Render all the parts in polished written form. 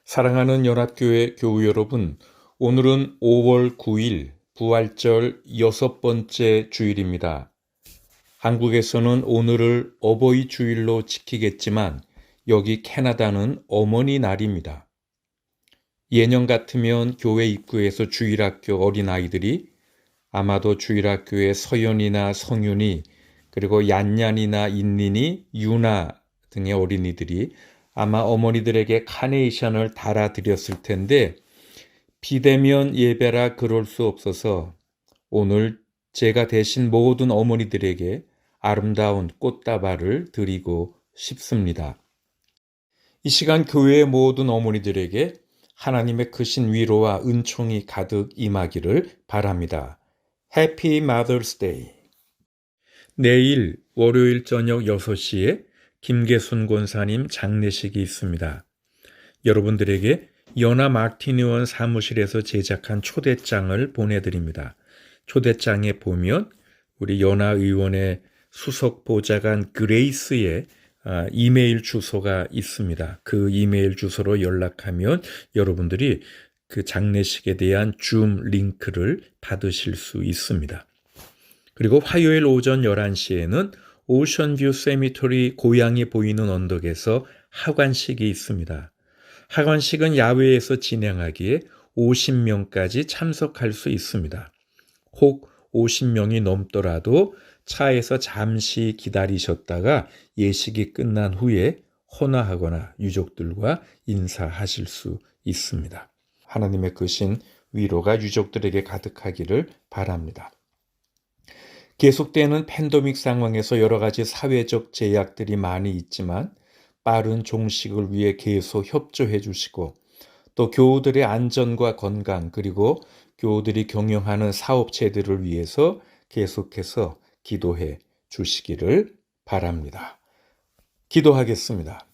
사랑하는 연합교회 교우 여러분, 오늘은 5월 9일 부활절 6번째 주일입니다. 한국에서는 오늘을 어버이 주일로 지키겠지만 여기 캐나다는 어머니 날입니다. 예년 같으면 교회 입구에서 주일학교 어린아이들이 아마도 주일학교의 서연이나 성윤이 그리고 얀얀이나 인린이 유나 등의 어린이들이 아마 어머니들에게 카네이션을 달아드렸을 텐데 비대면 예배라 그럴 수 없어서 오늘 제가 대신 모든 어머니들에게 아름다운 꽃다발을 드리고 싶습니다. 이 시간 교회의 모든 어머니들에게 하나님의 크신 위로와 은총이 가득 임하기를 바랍니다. Happy Mother's Day. 내일 월요일 저녁 6시에 김계순 권사님 장례식이 있습니다. 여러분들에게 연하 마틴 의원 사무실에서 제작한 초대장을 보내드립니다. 초대장에 보면 우리 연하 의원의 수석 보좌관 그레이스의 이메일 주소가 있습니다. 그 이메일 주소로 연락하면 여러분들이 그 장례식에 대한 줌 링크를 받으실 수 있습니다. 그리고 화요일 오전 11시에는 오션뷰 세미토리 고향이 보이는 언덕에서 하관식이 있습니다. 하관식은 야외에서 진행하기에 50명까지 참석할 수 있습니다. 혹 50명이 넘더라도 차에서 잠시 기다리셨다가 예식이 끝난 후에 헌화하거나 유족들과 인사하실 수 있습니다. 하나님의 크신 위로가 유족들에게 가득하기를 바랍니다. 계속되는 팬데믹 상황에서 여러 가지 사회적 제약들이 많이 있지만 빠른 종식을 위해 계속 협조해 주시고 또 교우들의 안전과 건강 그리고 교우들이 경영하는 사업체들을 위해서 계속해서 기도해 주시기를 바랍니다. 기도하겠습니다.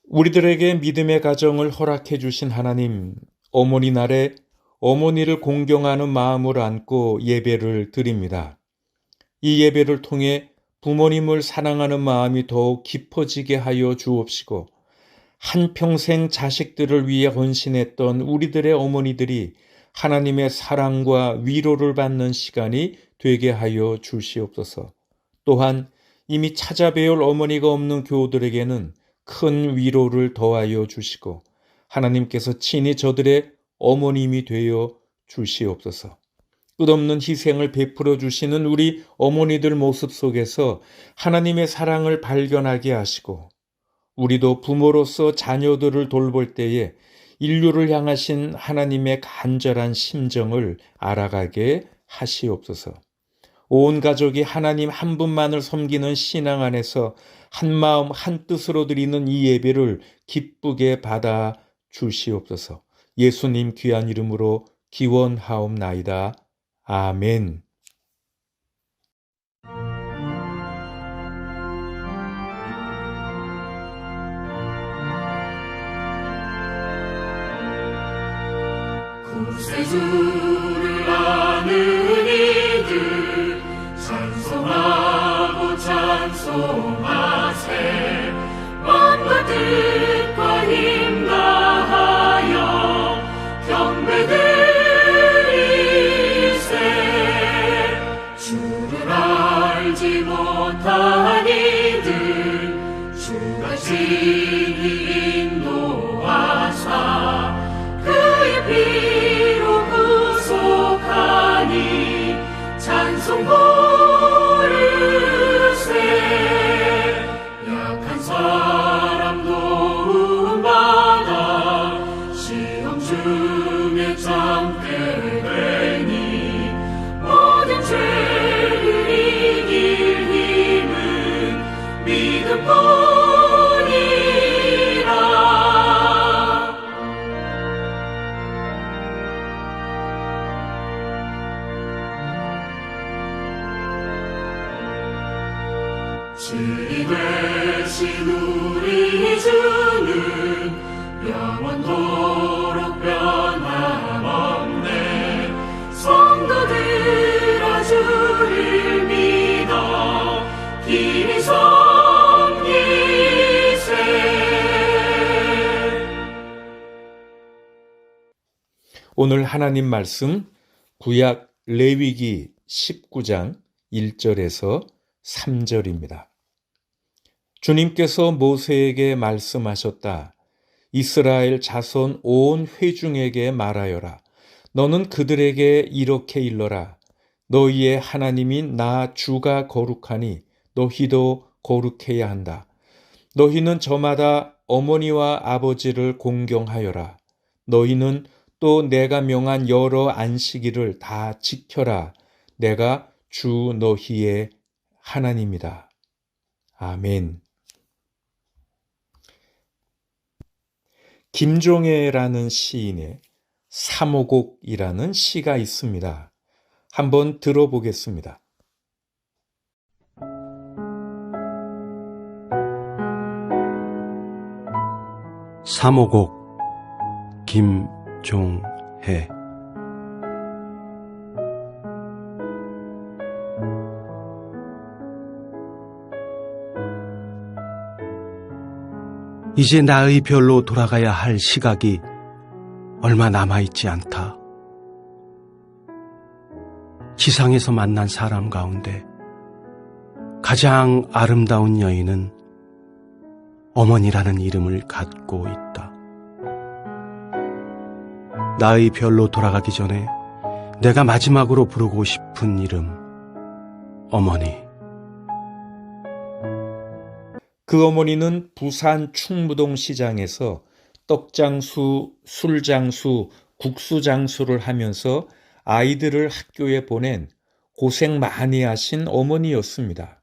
우리들에게 믿음의 가정을 허락해 주신 하나님, 어머니 날에 어머니를 공경하는 마음을 안고 예배를 드립니다. 이 예배를 통해 부모님을 사랑하는 마음이 더욱 깊어지게 하여 주옵시고 한평생 자식들을 위해 헌신했던 우리들의 어머니들이 하나님의 사랑과 위로를 받는 시간이 되게 하여 주시옵소서. 또한 이미 찾아뵈올 어머니가 없는 교우들에게는 큰 위로를 더하여 주시고 하나님께서 친히 저들의 어머님이 되어 주시옵소서. 끝없는 희생을 베풀어 주시는 우리 어머니들 모습 속에서 하나님의 사랑을 발견하게 하시고 우리도 부모로서 자녀들을 돌볼 때에 인류를 향하신 하나님의 간절한 심정을 알아가게 하시옵소서. 온 가족이 하나님 한 분만을 섬기는 신앙 안에서 한 마음 한 뜻으로 드리는 이 예배를 기쁘게 받아 주시옵소서. 예수님 귀한 이름으로 기원하옵나이다. 아멘. 구세주를 아는 이들 찬송하고 찬송하세. 마음과 뜻과 힘 다하여 경배드리세. 주를 알지 못한 이들 주가 친히 인도하사 그의 피로 구속하니 찬송 부르세. 약한 사람 도우시고 오늘 하나님 말씀 구약 레위기 19장 1절에서 3절입니다. 주님께서 모세에게 말씀하셨다. 이스라엘 자손 온 회중에게 말하여라. 너는 그들에게 이렇게 일러라. 너희의 하나님인 나 주가 거룩하니 너희도 거룩해야 한다. 너희는 저마다 어머니와 아버지를 공경하여라. 너희는 또 내가 명한 여러 안식일을 다 지켜라. 내가 주 너희의 하나님이다. 아멘. 김종애라는 시인의 사모곡이라는 시가 있습니다. 한번 들어보겠습니다. 사모곡 김종해. 이제 나의 별로 돌아가야 할 시각이 얼마 남아있지 않다. 지상에서 만난 사람 가운데 가장 아름다운 여인은 어머니라는 이름을 갖고 있다. 나의 별로 돌아가기 전에 내가 마지막으로 부르고 싶은 이름, 어머니. 그 어머니는 부산 충무동 시장에서 떡장수, 술장수, 국수장수를 하면서 아이들을 학교에 보낸 고생 많이 하신 어머니였습니다.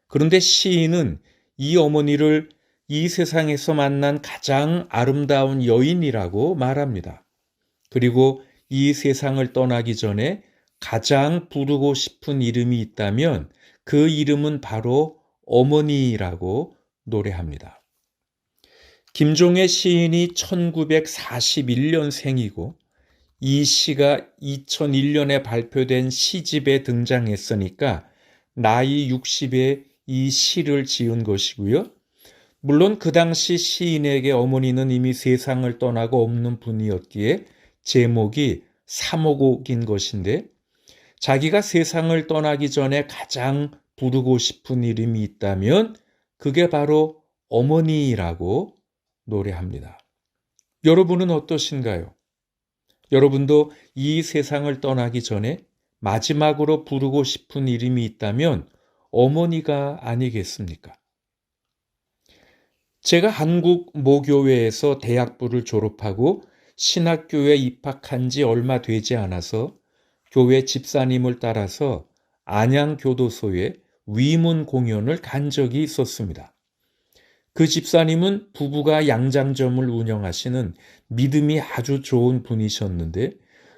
그런데 시인은 이 어머니를 이 세상에서 만난 가장 아름다운 여인이라고 말합니다. 그리고 이 세상을 떠나기 전에 가장 부르고 싶은 이름이 있다면 그 이름은 바로 어머니라고 노래합니다. 김종애 시인이 1941년생이고 이 시가 2001년에 발표된 시집에 등장했으니까 나이 60에 이 시를 지은 것이고요. 물론 그 당시 시인에게 어머니는 이미 세상을 떠나고 없는 분이었기에 제목이 사모곡인 것인데 자기가 세상을 떠나기 전에 가장 부르고 싶은 이름이 있다면 그게 바로 어머니라고 노래합니다. 여러분은 어떠신가요? 여러분도 이 세상을 떠나기 전에 마지막으로 부르고 싶은 이름이 있다면 어머니가 아니겠습니까? 제가 한국 모교회에서 대학부를 졸업하고 신학교에 입학한 지 얼마 되지 않아서 교회 집사님을 따라서 안양교도소에 위문 공연을 간 적이 있었습니다. 그 집사님은 부부가 양장점을 운영하시는 믿음이 아주 좋은 분이셨는데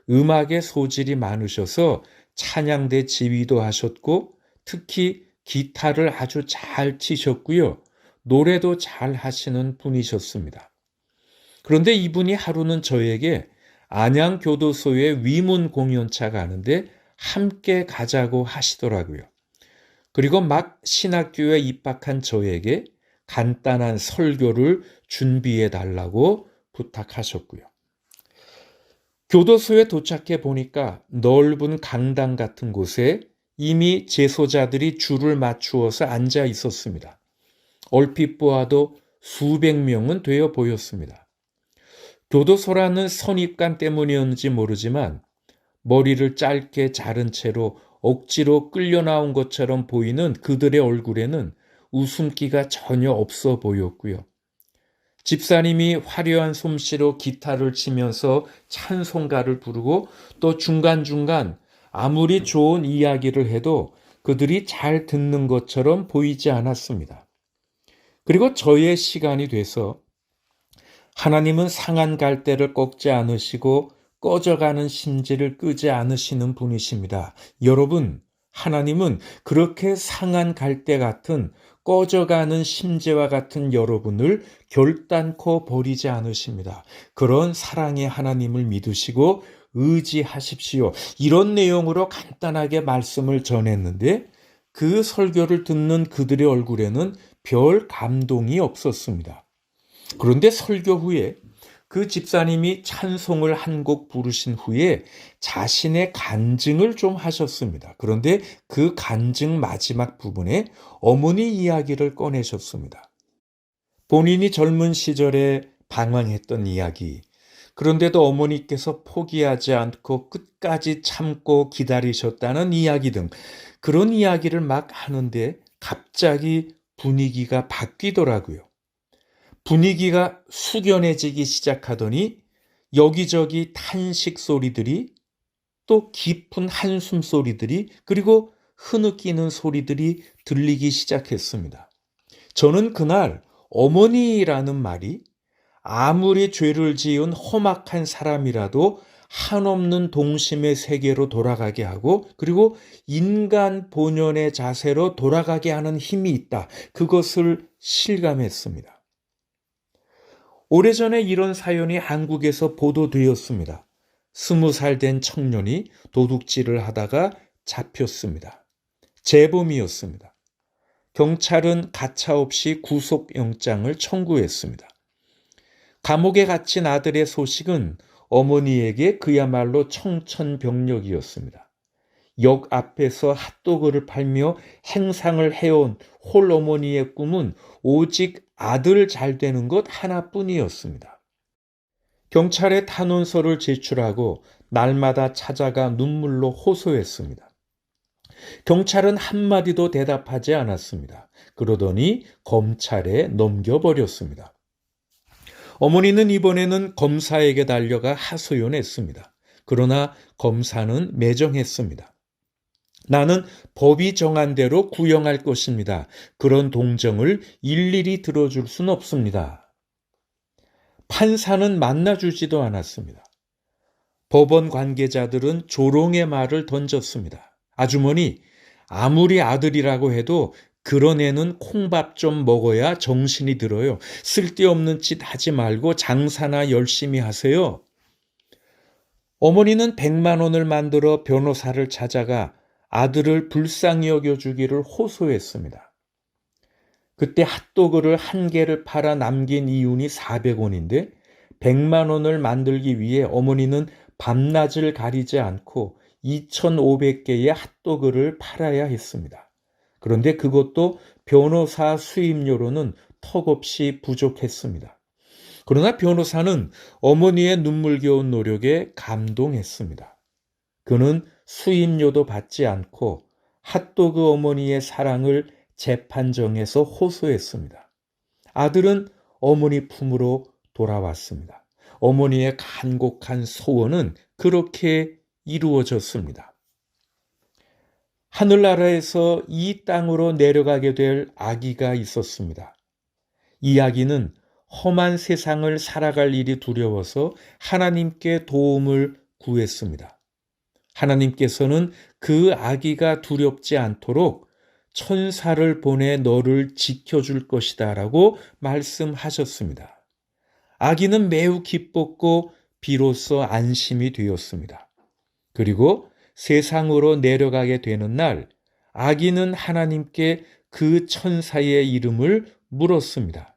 음악에 소질이 많으셔서 찬양대 지휘도 하셨고 특히 기타를 아주 잘 치셨고요. 노래도 잘 하시는 분이셨습니다. 그런데 이분이 하루는 저에게 안양교도소에 위문 공연차 가는데 함께 가자고 하시더라고요. 그리고 막 신학교에 입학한 저에게 간단한 설교를 준비해 달라고 부탁하셨고요. 교도소에 도착해 보니까 넓은 강당 같은 곳에 이미 재소자들이 줄을 맞추어서 앉아 있었습니다. 얼핏 보아도 수백 명은 되어 보였습니다. 교도소라는 선입관 때문이었는지 모르지만 머리를 짧게 자른 채로 억지로 끌려 나온 것처럼 보이는 그들의 얼굴에는 웃음기가 전혀 없어 보였고요. 집사님이 화려한 솜씨로 기타를 치면서 찬송가를 부르고 또 중간중간 아무리 좋은 이야기를 해도 그들이 잘 듣는 것처럼 보이지 않았습니다. 그리고 저의 시간이 돼서 하나님은 상한 갈대를 꺾지 않으시고 꺼져가는 심지를 끄지 않으시는 분이십니다. 여러분, 하나님은 그렇게 상한 갈대 같은 꺼져가는 심지와 같은 여러분을 결단코 버리지 않으십니다. 그런 사랑의 하나님을 믿으시고 의지하십시오. 이런 내용으로 간단하게 말씀을 전했는데 그 설교를 듣는 그들의 얼굴에는 별 감동이 없었습니다. 그런데 설교 후에 그 집사님이 찬송을 한 곡 부르신 후에 자신의 간증을 좀 하셨습니다. 그런데 그 간증 마지막 부분에 어머니 이야기를 꺼내셨습니다. 본인이 젊은 시절에 방황했던 이야기, 그런데도 어머니께서 포기하지 않고 끝까지 참고 기다리셨다는 이야기 등 그런 이야기를 막 하는데 갑자기 분위기가 바뀌더라고요. 분위기가 숙연해지기 시작하더니 여기저기 탄식 소리들이, 또 깊은 한숨 소리들이, 그리고 흐느끼는 소리들이 들리기 시작했습니다. 저는 그날 어머니라는 말이 아무리 죄를 지은 험악한 사람이라도 한없는 동심의 세계로 돌아가게 하고, 그리고 인간 본연의 자세로 돌아가게 하는 힘이 있다. 그것을 실감했습니다. 오래전에 이런 사연이 한국에서 보도되었습니다. 20살 된 청년이 도둑질을 하다가 잡혔습니다. 재범이었습니다. 경찰은 가차없이 구속영장을 청구했습니다. 감옥에 갇힌 아들의 소식은 어머니에게 그야말로 청천벽력이었습니다. 역 앞에서 핫도그를 팔며 행상을 해온 홀 어머니의 꿈은 오직 아들 잘 되는 것 하나뿐이었습니다. 경찰에 탄원서를 제출하고 날마다 찾아가 눈물로 호소했습니다. 경찰은 한마디도 대답하지 않았습니다. 그러더니 검찰에 넘겨버렸습니다. 어머니는 이번에는 검사에게 달려가 하소연했습니다. 그러나 검사는 매정했습니다. 나는 법이 정한 대로 구형할 것입니다. 그런 동정을 일일이 들어줄 순 없습니다. 판사는 만나주지도 않았습니다. 법원 관계자들은 조롱의 말을 던졌습니다. 아주머니, 아무리 아들이라고 해도 그런 애는 콩밥 좀 먹어야 정신이 들어요. 쓸데없는 짓 하지 말고 장사나 열심히 하세요. 어머니는 100만 원을 만들어 변호사를 찾아가 아들을 불쌍히 여겨주기를 호소했습니다. 그때 핫도그를 한 개를 팔아 남긴 이윤이 400원인데 100만 원을 만들기 위해 어머니는 밤낮을 가리지 않고 2,500개의 핫도그를 팔아야 했습니다. 그런데 그것도 변호사 수임료로는 턱없이 부족했습니다. 그러나 변호사는 어머니의 눈물겨운 노력에 감동했습니다. 그는 수임료도 받지 않고 핫도그 어머니의 사랑을 재판정에서 호소했습니다. 아들은 어머니 품으로 돌아왔습니다. 어머니의 간곡한 소원은 그렇게 이루어졌습니다. 하늘나라에서 이 땅으로 내려가게 될 아기가 있었습니다. 이 아기는 험한 세상을 살아갈 일이 두려워서 하나님께 도움을 구했습니다. 하나님께서는 그 아기가 두렵지 않도록 천사를 보내 너를 지켜줄 것이다 라고 말씀하셨습니다. 아기는 매우 기뻤고 비로소 안심이 되었습니다. 그리고 세상으로 내려가게 되는 날, 아기는 하나님께 그 천사의 이름을 물었습니다.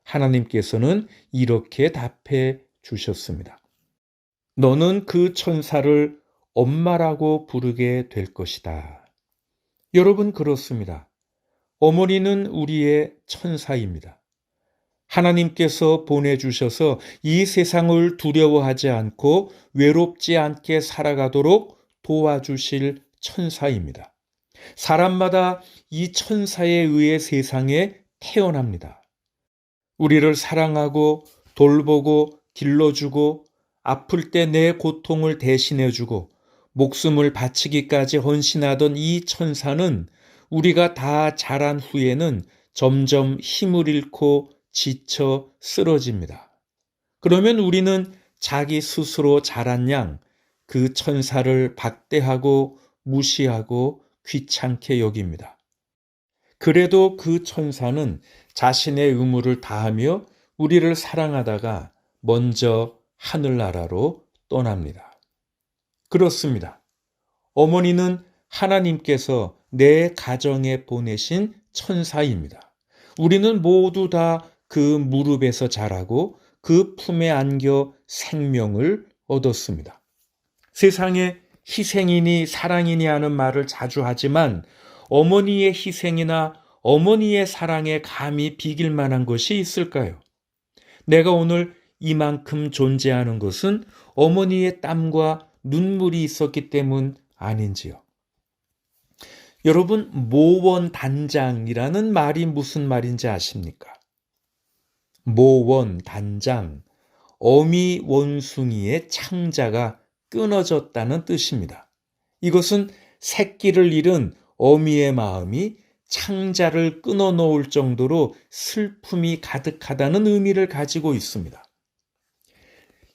하나님께서는 이렇게 답해 주셨습니다. 너는 그 천사를 엄마라고 부르게 될 것이다. 여러분, 그렇습니다. 어머니는 우리의 천사입니다. 하나님께서 보내주셔서 이 세상을 두려워하지 않고 외롭지 않게 살아가도록 도와주실 천사입니다. 사람마다 이 천사에 의해 세상에 태어납니다. 우리를 사랑하고 돌보고 길러주고 아플 때 내 고통을 대신해주고 목숨을 바치기까지 헌신하던 이 천사는 우리가 다 자란 후에는 점점 힘을 잃고 지쳐 쓰러집니다. 그러면 우리는 자기 스스로 자란 양 그 천사를 박대하고 무시하고 귀찮게 여깁니다. 그래도 그 천사는 자신의 의무를 다하며 우리를 사랑하다가 먼저 하늘나라로 떠납니다. 그렇습니다. 어머니는 하나님께서 내 가정에 보내신 천사입니다. 우리는 모두 다 그 무릎에서 자라고 그 품에 안겨 생명을 얻었습니다. 세상에 희생이니 사랑이니 하는 말을 자주 하지만 어머니의 희생이나 어머니의 사랑에 감히 비길 만한 것이 있을까요? 내가 오늘 이만큼 존재하는 것은 어머니의 땀과 눈물이 있었기 때문 아닌지요. 여러분, 모원단장이라는 말이 무슨 말인지 아십니까? 모원단장, 어미 원숭이의 창자가 끊어졌다는 뜻입니다. 이것은 새끼를 잃은 어미의 마음이 창자를 끊어놓을 정도로 슬픔이 가득하다는 의미를 가지고 있습니다.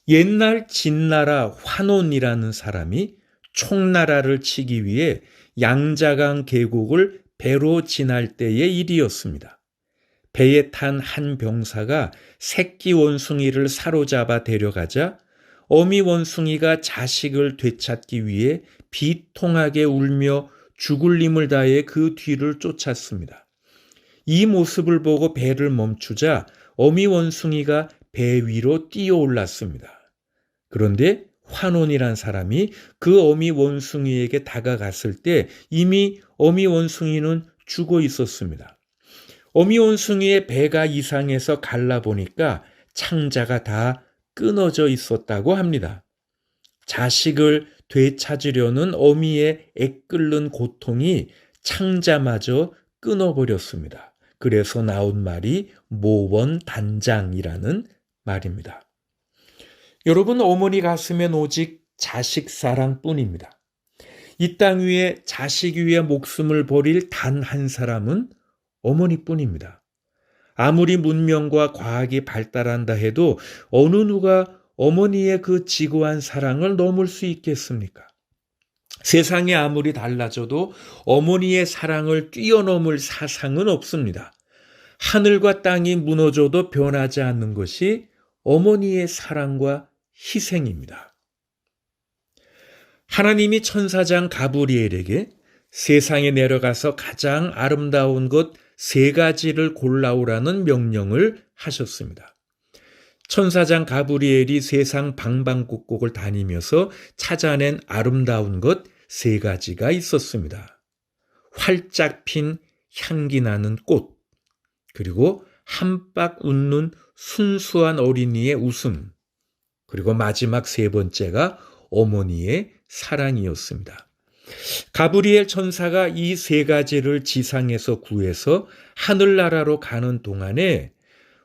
옛날 진나라 환원이라는 사람이 총나라를 치기 위해 양자강 계곡을 배로 지날 때의 일이었습니다. 배에 탄 한 병사가 새끼 원숭이를 사로잡아 데려가자 어미 원숭이가 자식을 되찾기 위해 비통하게 울며 죽을 힘을 다해 그 뒤를 쫓았습니다. 이 모습을 보고 배를 멈추자 어미 원숭이가 배 위로 뛰어올랐습니다. 그런데 환원이란 사람이 그 어미 원숭이에게 다가갔을 때 이미 어미 원숭이는 죽어 있었습니다. 어미 원숭이의 배가 이상해서 갈라보니까 창자가 다 끊어져 있었다고 합니다. 자식을 되찾으려는 어미의 애끓는 고통이 창자마저 끊어버렸습니다. 그래서 나온 말이 모원단장이라는 말입니다. 여러분, 어머니 가슴엔 오직 자식 사랑뿐입니다. 이 땅 위에 자식 위에 목숨을 버릴 단 한 사람은 어머니뿐입니다. 아무리 문명과 과학이 발달한다 해도 어느 누가 어머니의 그 지고한 사랑을 넘을 수 있겠습니까? 세상이 아무리 달라져도 어머니의 사랑을 뛰어넘을 사상은 없습니다. 하늘과 땅이 무너져도 변하지 않는 것이 어머니의 사랑과 희생입니다. 하나님이 천사장 가브리엘에게 세상에 내려가서 가장 아름다운 것 3가지를 골라오라는 명령을 하셨습니다. 천사장 가브리엘이 세상 방방곡곡을 다니면서 찾아낸 아름다운 것 3가지가 있었습니다. 활짝 핀 향기 나는 꽃, 그리고 한박 웃는 순수한 어린이의 웃음, 그리고 마지막 3번째가 어머니의 사랑이었습니다. 가브리엘 천사가 이 3가지를 지상에서 구해서 하늘나라로 가는 동안에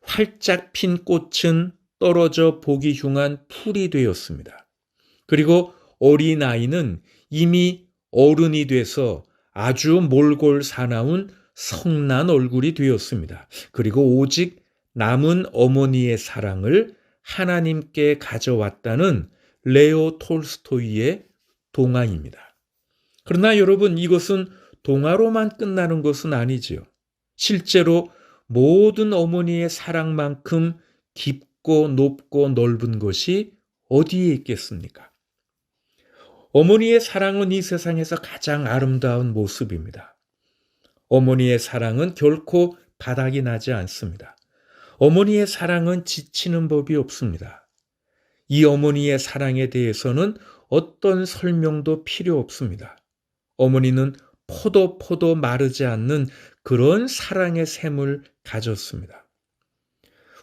활짝 핀 꽃은 떨어져 보기 흉한 풀이 되었습니다. 그리고 어린아이는 이미 어른이 돼서 아주 몰골 사나운 성난 얼굴이 되었습니다. 그리고 오직 남은 어머니의 사랑을 하나님께 가져왔다는 레오 톨스토이의 동화입니다. 그러나 여러분, 이것은 동화로만 끝나는 것은 아니지요. 실제로 모든 어머니의 사랑만큼 깊고 높고 넓은 것이 어디에 있겠습니까? 어머니의 사랑은 이 세상에서 가장 아름다운 모습입니다. 어머니의 사랑은 결코 바닥이 나지 않습니다. 어머니의 사랑은 지치는 법이 없습니다. 이 어머니의 사랑에 대해서는 어떤 설명도 필요 없습니다. 어머니는 포도 마르지 않는 그런 사랑의 샘을 가졌습니다.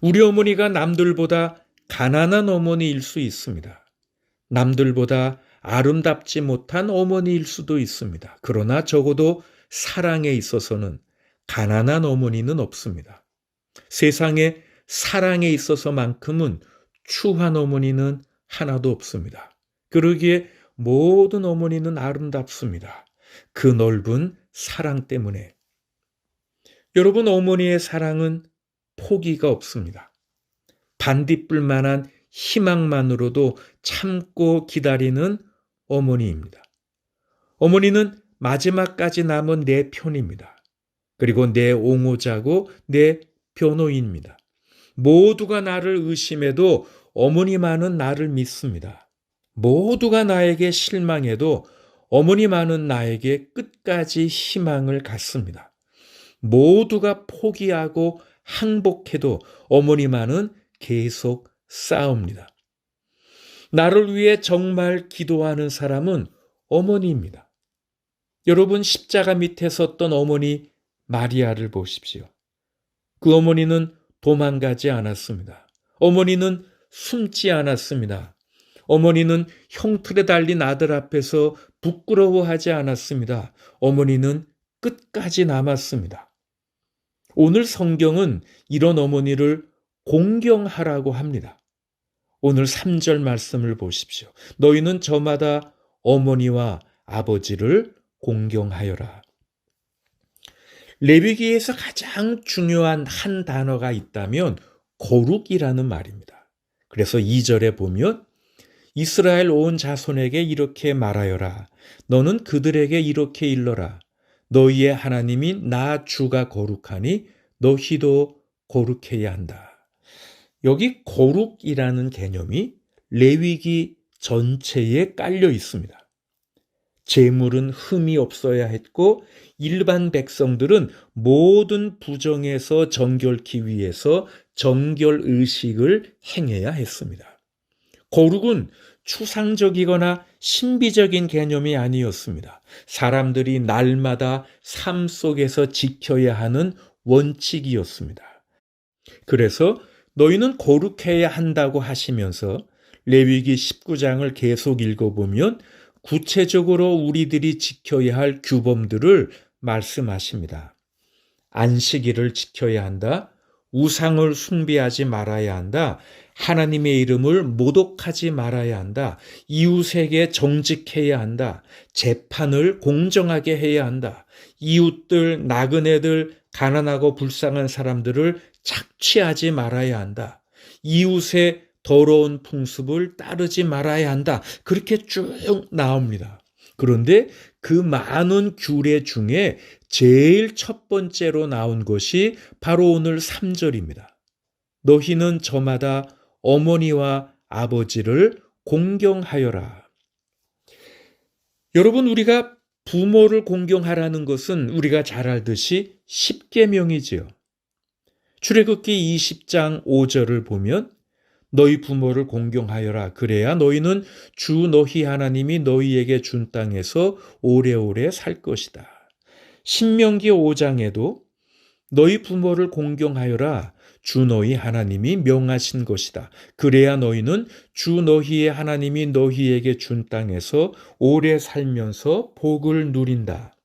우리 어머니가 남들보다 가난한 어머니일 수 있습니다. 남들보다 아름답지 못한 어머니일 수도 있습니다. 그러나 적어도 사랑에 있어서는 가난한 어머니는 없습니다. 세상에 사랑에 있어서만큼은 추한 어머니는 하나도 없습니다. 그러기에 모든 어머니는 아름답습니다. 그 넓은 사랑 때문에. 여러분, 어머니의 사랑은 포기가 없습니다. 반딧불만한 희망만으로도 참고 기다리는 어머니입니다. 어머니는 마지막까지 남은 내 편입니다. 그리고 내 옹호자고 내 변호인입니다. 모두가 나를 의심해도 어머니만은 나를 믿습니다. 모두가 나에게 실망해도 어머니만은 나에게 끝까지 희망을 갖습니다. 모두가 포기하고 항복해도 어머니만은 계속 쌓습니다. 나를 위해 정말 기도하는 사람은 어머니입니다. 여러분, 십자가 밑에 섰던 어머니 마리아를 보십시오. 그 어머니는 도망가지 않았습니다. 어머니는 숨지 않았습니다. 어머니는 형틀에 달린 아들 앞에서 부끄러워하지 않았습니다. 어머니는 끝까지 남았습니다. 오늘 성경은 이런 어머니를 공경하라고 합니다. 오늘 3절 말씀을 보십시오. 너희는 저마다 어머니와 아버지를 공경하여라. 레위기에서 가장 중요한 한 단어가 있다면 거룩이라는 말입니다. 그래서 2절에 보면 이스라엘 온 자손에게 이렇게 말하여라. 너는 그들에게 이렇게 일러라. 너희의 하나님인 나 주가 거룩하니 너희도 거룩해야 한다. 여기 거룩이라는 개념이 레위기 전체에 깔려 있습니다. 제물은 흠이 없어야 했고 일반 백성들은 모든 부정에서 정결케 위해서 정결의식을 행해야 했습니다. 거룩은 추상적이거나 신비적인 개념이 아니었습니다. 사람들이 날마다 삶 속에서 지켜야 하는 원칙이었습니다. 그래서 너희는 거룩해야 한다고 하시면서 레위기 19장을 계속 읽어보면 구체적으로 우리들이 지켜야 할 규범들을 말씀하십니다. 안식일을 지켜야 한다. 우상을 숭배하지 말아야 한다. 하나님의 이름을 모독하지 말아야 한다. 이웃에게 정직해야 한다. 재판을 공정하게 해야 한다. 이웃들, 나그네들, 가난하고 불쌍한 사람들을 착취하지 말아야 한다. 이웃의 더러운 풍습을 따르지 말아야 한다. 그렇게 쭉 나옵니다. 그런데 그 많은 규례 중에 제일 첫 번째로 나온 것이 바로 오늘 3절입니다. 너희는 저마다 어머니와 아버지를 공경하여라. 여러분, 우리가 부모를 공경하라는 것은 우리가 잘 알듯이 십계명이지요. 출애굽기 20장 5절을 보면 너희 부모를 공경하여라. 그래야 너희는 주 너희 하나님이 너희에게 준 땅에서 오래오래 살 것이다. 신명기 5장에도 너희 부모를 공경하여라. 주 너희 하나님이 명하신 것이다. 그래야 너희는 주 너희의 하나님이 너희에게 준 땅에서 오래 살면서 복을 누린다.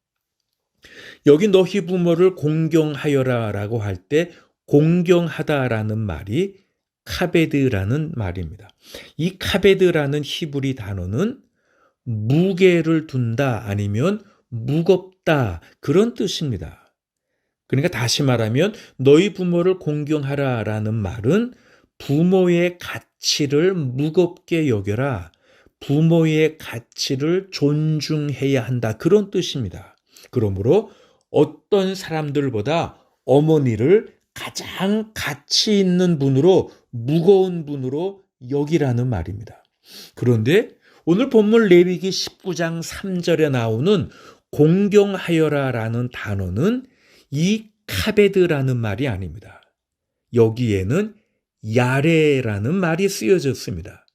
여기 너희 부모를 공경하여라 라고 할 때 공경하다라는 말이 카베드라는 말입니다. 이 카베드라는 히브리 단어는 무게를 둔다 아니면 무겁다 그런 뜻입니다. 그러니까 다시 말하면 너희 부모를 공경하라라는 말은 부모의 가치를 무겁게 여겨라. 부모의 가치를 존중해야 한다. 그런 뜻입니다. 그러므로 어떤 사람들보다 어머니를 가장 가치 있는 분으로 무거운 분으로 여기라는 말입니다. 그런데 오늘 본문 레위기 19장 3절에 나오는 공경하여라라는 단어는 이 카베드라는 말이 아닙니다. 여기에는 야레라는 말이 쓰여졌습니다.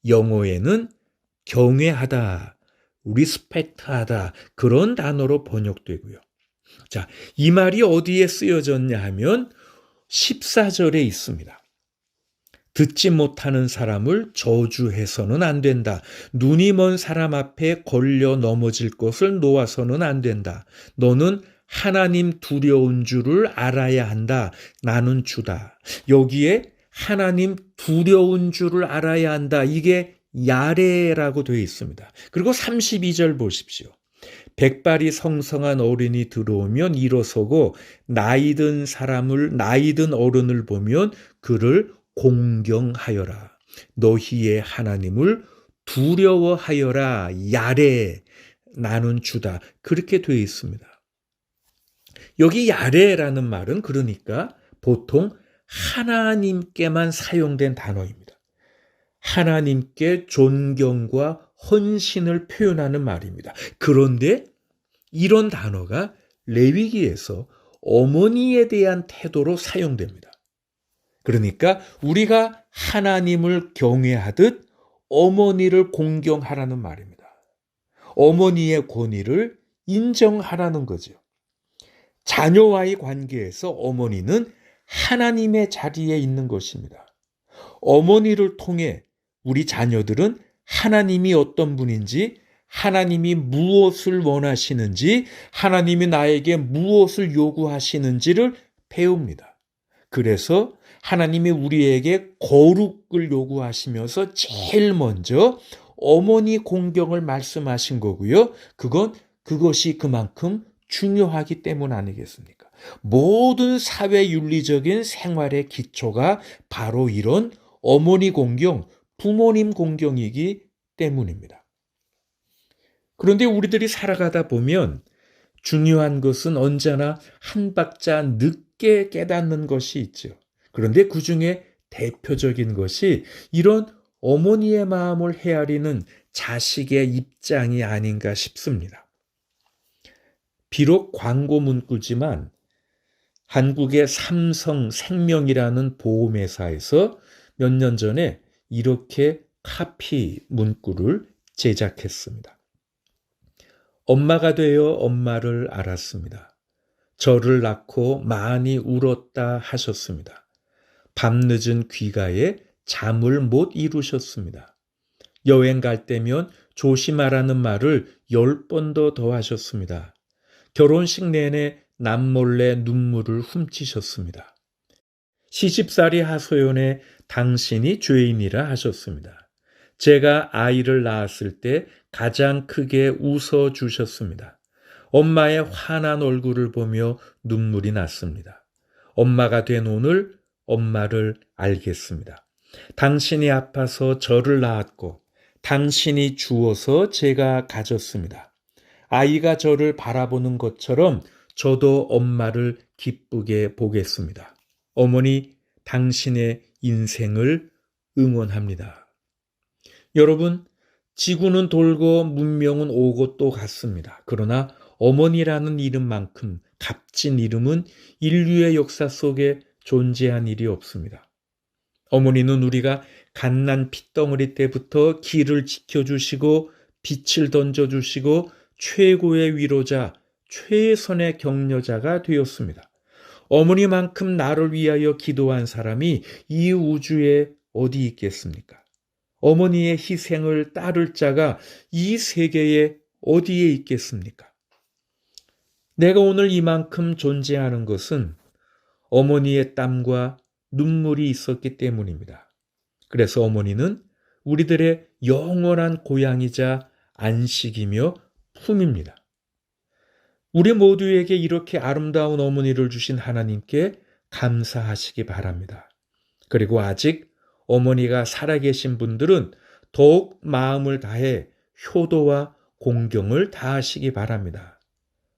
영어에는 경외하다, 리스펙트하다 그런 단어로 번역되고요. 자, 이 말이 어디에 쓰여졌냐 하면 14절에 있습니다. 듣지 못하는 사람을 저주해서는 안 된다. 눈이 먼 사람 앞에 걸려 넘어질 것을 놓아서는 안 된다. 너는 하나님 두려운 줄을 알아야 한다. 나는 주다. 여기에 하나님 두려운 줄을 알아야 한다. 이게 야레라고 되어 있습니다. 그리고 32절 보십시오. 백발이 성성한 어른이 들어오면 일어서고 나이든 어른을 보면 그를 공경하여라. 너희의 하나님을 두려워하여라. 야레 나는 주다. 그렇게 되어 있습니다. 여기 야레라는 말은 그러니까 보통 하나님께만 사용된 단어입니다. 하나님께 존경과 헌신을 표현하는 말입니다. 그런데 이런 단어가 레위기에서 어머니에 대한 태도로 사용됩니다. 그러니까 우리가 하나님을 경외하듯 어머니를 공경하라는 말입니다. 어머니의 권위를 인정하라는 거죠. 자녀와의 관계에서 어머니는 하나님의 자리에 있는 것입니다. 어머니를 통해 우리 자녀들은 하나님이 어떤 분인지, 하나님이 무엇을 원하시는지, 하나님이 나에게 무엇을 요구하시는지를 배웁니다. 그래서 하나님이 우리에게 거룩을 요구하시면서 제일 먼저 어머니 공경을 말씀하신 거고요. 그것이 그만큼 중요하기 때문 아니겠습니까? 모든 사회 윤리적인 생활의 기초가 바로 이런 어머니 공경, 부모님 공경이기 때문입니다. 그런데 우리들이 살아가다 보면 중요한 것은 언제나 한 박자 늦게 깨닫는 것이 있죠. 그런데 그 중에 대표적인 것이 이런 어머니의 마음을 헤아리는 자식의 입장이 아닌가 싶습니다. 비록 광고 문구지만 한국의 삼성생명이라는 보험회사에서 몇 년 전에 이렇게 카피 문구를 제작했습니다. 엄마가 되어 엄마를 알았습니다. 저를 낳고 많이 울었다 하셨습니다. 밤늦은 귀가에 잠을 못 이루셨습니다. 여행 갈 때면 조심하라는 말을 10번도 더 하셨습니다. 결혼식 내내 남몰래 눈물을 훔치셨습니다. 시집살이 하소연에 당신이 죄인이라 하셨습니다. 제가 아이를 낳았을 때 가장 크게 웃어주셨습니다. 엄마의 환한 얼굴을 보며 눈물이 났습니다. 엄마가 된 오늘 엄마를 알겠습니다. 당신이 아파서 저를 낳았고 당신이 주어서 제가 가졌습니다. 아이가 저를 바라보는 것처럼 저도 엄마를 기쁘게 보겠습니다. 어머니, 당신의 인생을 응원합니다. 여러분, 지구는 돌고 문명은 오고 또 갔습니다. 그러나 어머니라는 이름만큼 값진 이름은 인류의 역사 속에 존재한 일이 없습니다. 어머니는 우리가 갓난 핏덩어리 때부터 길을 지켜주시고 빛을 던져주시고 최고의 위로자, 최선의 격려자가 되었습니다. 어머니만큼 나를 위하여 기도한 사람이 이 우주에 어디 있겠습니까? 어머니의 희생을 따를 자가 이 세계에 어디에 있겠습니까? 내가 오늘 이만큼 존재하는 것은 어머니의 땀과 눈물이 있었기 때문입니다. 그래서 어머니는 우리들의 영원한 고향이자 안식이며 품입니다. 우리 모두에게 이렇게 아름다운 어머니를 주신 하나님께 감사하시기 바랍니다. 그리고 아직 어머니가 살아계신 분들은 더욱 마음을 다해 효도와 공경을 다하시기 바랍니다.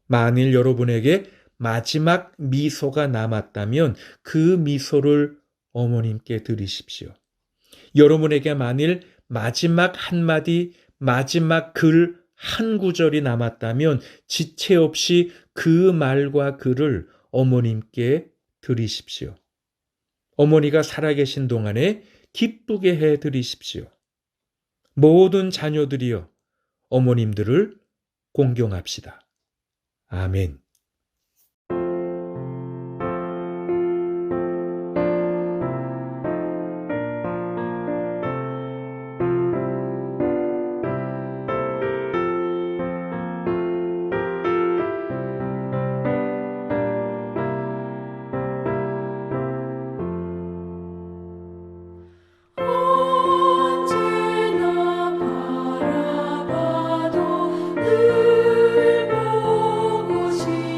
만일 여러분에게 마지막 미소가 남았다면 그 미소를 어머님께 드리십시오. 여러분에게 만일 마지막 한마디, 마지막 글 한 구절이 남았다면 지체 없이 그 말과 글을 어머님께 드리십시오. 어머니가 살아계신 동안에 기쁘게 해 드리십시오. 모든 자녀들이여 어머님들을 공경합시다. 아멘. 언제나 바라봐도 늘 보고 싶은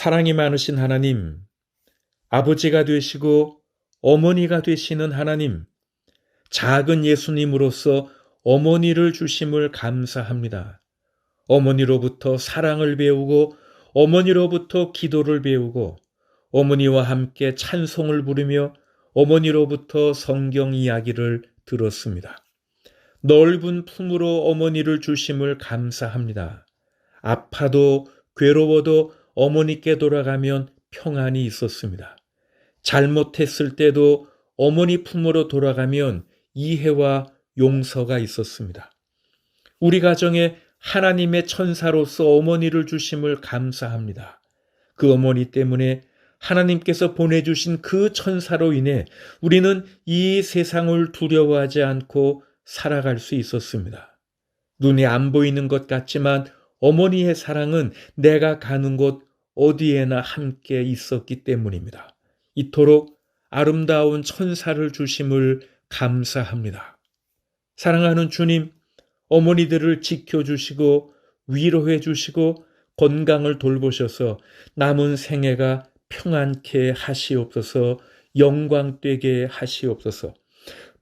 사랑이 많으신 하나님, 아버지가 되시고 어머니가 되시는 하나님, 작은 예수님으로서 어머니를 주심을 감사합니다. 어머니로부터 사랑을 배우고 어머니로부터 기도를 배우고 어머니와 함께 찬송을 부르며 어머니로부터 성경 이야기를 들었습니다. 넓은 품으로 어머니를 주심을 감사합니다. 아파도 괴로워도 어머니께 돌아가면 평안이 있었습니다. 잘못했을 때도 어머니 품으로 돌아가면 이해와 용서가 있었습니다. 우리 가정에 하나님의 천사로서 어머니를 주심을 감사합니다. 그 어머니 때문에 하나님께서 보내주신 그 천사로 인해 우리는 이 세상을 두려워하지 않고 살아갈 수 있었습니다. 눈에 안 보이는 것 같지만 어머니의 사랑은 내가 가는 곳 어디에나 함께 있었기 때문입니다. 이토록 아름다운 천사를 주심을 감사합니다. 사랑하는 주님, 어머니들을 지켜주시고 위로해 주시고 건강을 돌보셔서 남은 생애가 평안케 하시옵소서. 영광되게 하시옵소서.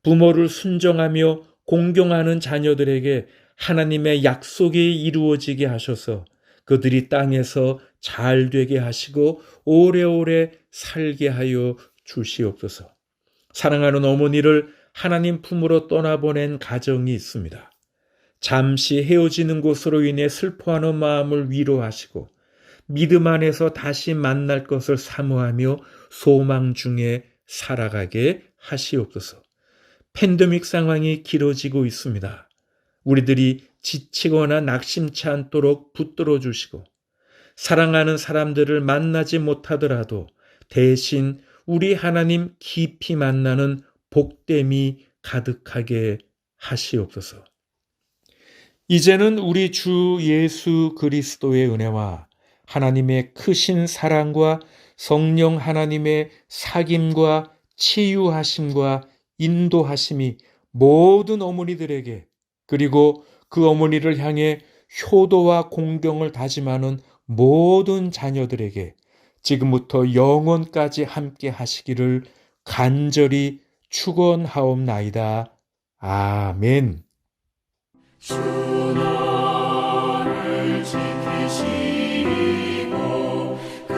부모를 순종하며 공경하는 자녀들에게 하나님의 약속이 이루어지게 하셔서 그들이 땅에서 잘 되게 하시고 오래오래 살게 하여 주시옵소서. 사랑하는 어머니를 하나님 품으로 떠나보낸 가정이 있습니다. 잠시 헤어지는 것으로 인해 슬퍼하는 마음을 위로하시고 믿음 안에서 다시 만날 것을 사모하며 소망 중에 살아가게 하시옵소서. 팬데믹 상황이 길어지고 있습니다. 우리들이 지치거나 낙심치 않도록 붙들어 주시고 사랑하는 사람들을 만나지 못하더라도 대신 우리 하나님 깊이 만나는 복됨이 가득하게 하시옵소서. 이제는 우리 주 예수 그리스도의 은혜와 하나님의 크신 사랑과 성령 하나님의 사귐과 치유하심과 인도하심이 모든 어머니들에게 그리고 그 어머니를 향해 효도와 공경을 다짐하는 모든 자녀들에게 지금부터 영원까지 함께 하시기를 간절히 축원하옵나이다. 아멘. 주 너를 지키시고 그